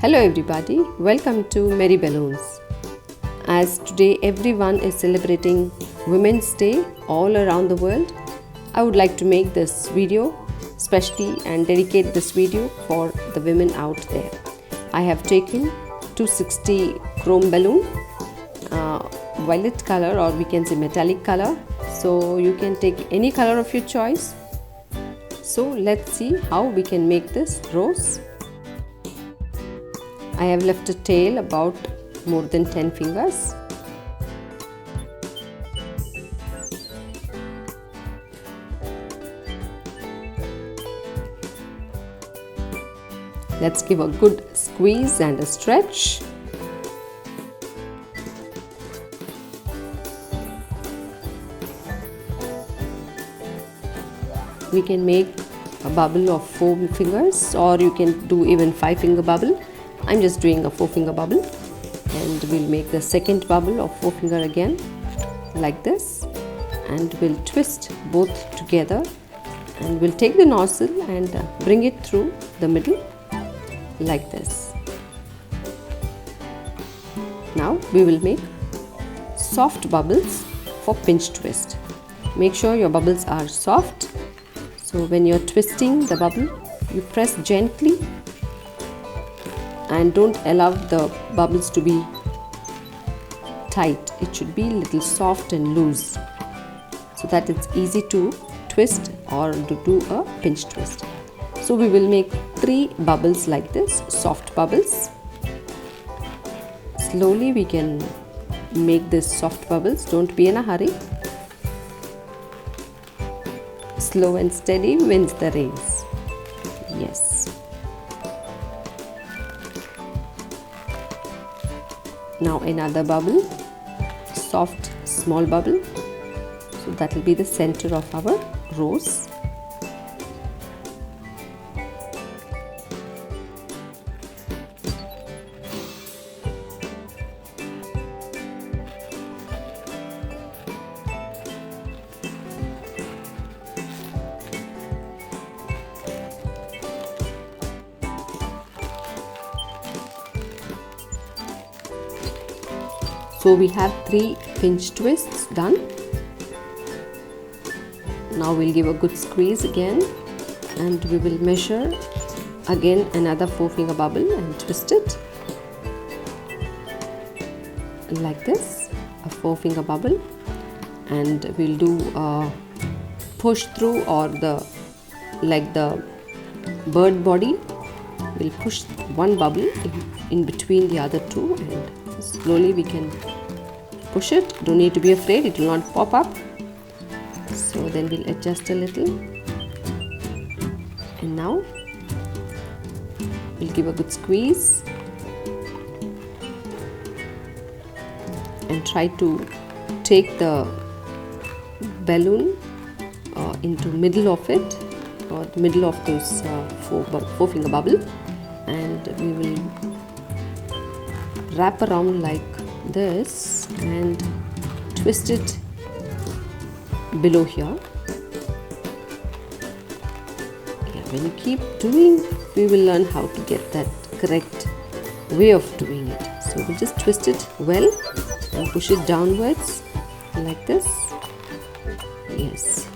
Hello everybody, welcome to Merry Balloons. As today everyone is celebrating Women's Day all around the world, I would like to make this video specially and dedicate this video for the women out there. I have taken 260 chrome balloon, violet color or we can say metallic color. So you can take any color of your choice. So let's see how we can make this rose. I have left a tail about more than 10 fingers. Let's give a good squeeze and a stretch. We can make a bubble of 4 fingers, or you can do even 5-finger bubble. I'm just doing a 4-finger bubble, and we'll make the second bubble of 4-finger again like this, and we'll twist both together, and we'll take the nozzle and bring it through the middle like this. Now we will make soft bubbles for pinch twist. Make sure your bubbles are soft. So when you're twisting the bubble, you press gently and don't allow the bubbles to be tight. It should be a little soft and loose so that it's easy to twist or to do a pinch twist. So we will make 3 bubbles like this, soft bubbles. Slowly we can make these soft bubbles. Don't be in a hurry. Slow and steady wins the race. Yes. Now another bubble, soft small bubble. So that will be the center of our rose. So we have 3 pinch twists done. Now we'll give a good squeeze again, and we will measure again another 4-finger bubble and twist it like this, a 4-finger bubble, and we'll do a push through, or like the bird body. We'll push one bubble in between the other 2, and slowly we can push it. Don't need to be afraid, it will not pop up. So then we'll adjust a little, and now we'll give a good squeeze and try to take the balloon into middle of it, or the middle of those 4-finger bubble, and we will wrap around like this and twist it below here. When you keep doing, we will learn how to get that correct way of doing it. So we'll just twist it well and push it downwards like this. Yes.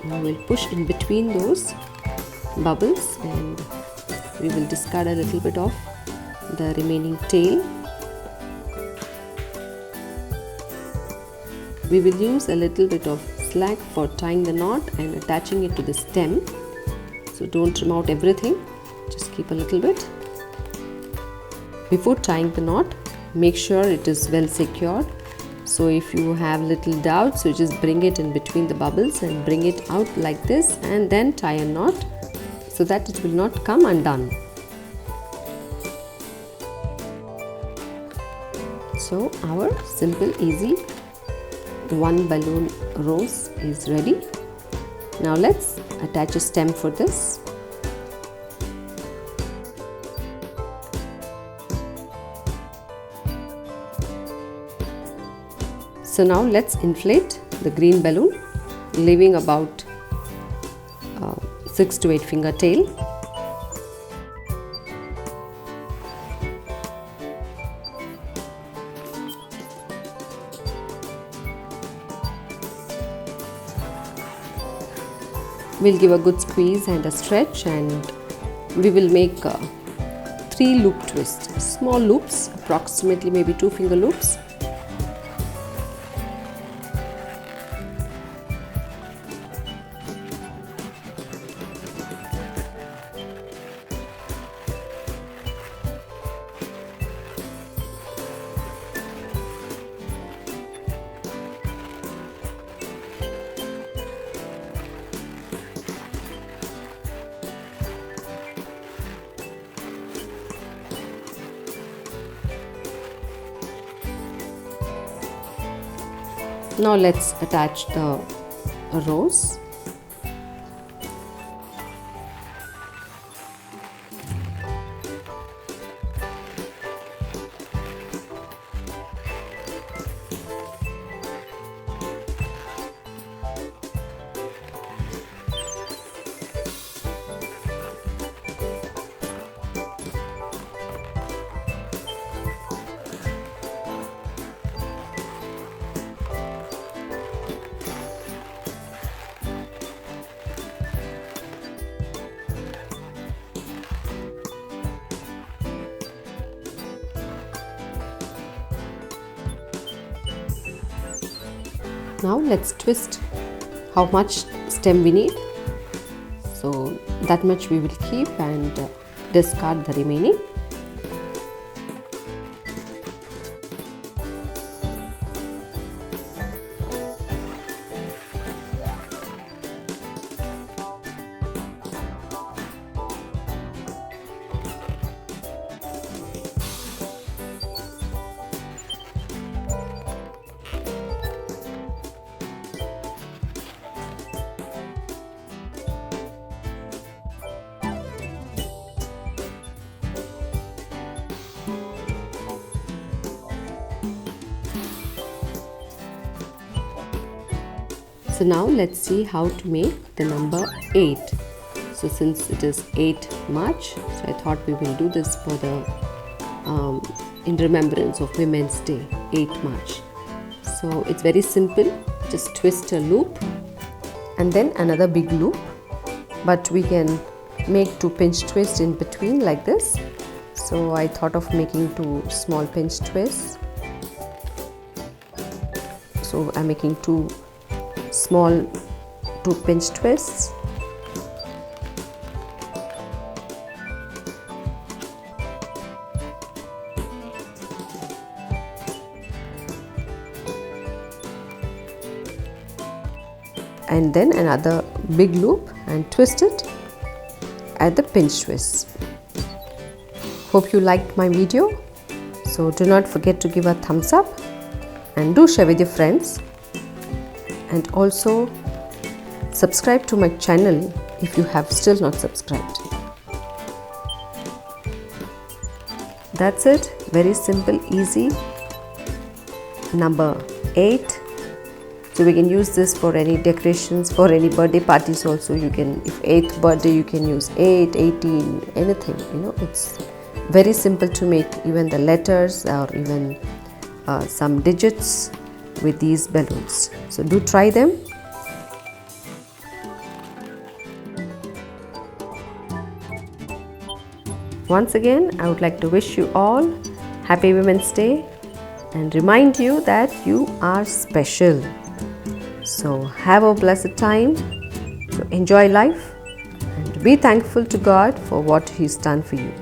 Now we'll push in between those bubbles, and we will discard a little bit of the remaining tail. We will use a little bit of slack for tying the knot and attaching it to the stem. So don't trim out everything, just keep a little bit. Before tying the knot, make sure it is well secured. So if you have little doubts, you just bring it in between the bubbles and bring it out like this, and then tie a knot so that it will not come undone. So our simple, easy 1 balloon rose is ready. Now let's attach a stem for this. So now let's inflate the green balloon, leaving about 6 to 8 finger tail. We'll give a good squeeze and a stretch, and we will make 3 loop twists, small loops, approximately maybe 2 finger loops. Now let's attach the rose. Now let's twist how much stem we need. So that much we will keep and discard the remaining. So now let's see how to make the number 8. So since it is 8 March, so I thought we will do this for the in remembrance of Women's Day, 8 March. So it's very simple. Just twist a loop and then another big loop, but we can make 2 pinch twists in between like this. So I thought of making 2 small pinch twists. So I'm making 2 small 2 pinch twists. And then another big loop and twist it at the pinch twist. Hope you liked my video. So do not forget to give a thumbs up and do share with your friends. And also subscribe to my channel if you have still not subscribed. That's it. Very simple, easy. Number 8. So we can use this for any decorations, for any birthday parties also. You can, if 8th birthday, you can use 8, 18, anything. It's very simple to make, even the letters or even some digits with these balloons. So do try them. Once again, I would like to wish you all Happy Women's Day and remind you that you are special. So have a blessed time. So enjoy life and be thankful to God for what He's done for you.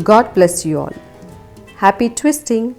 God bless you all. Happy twisting.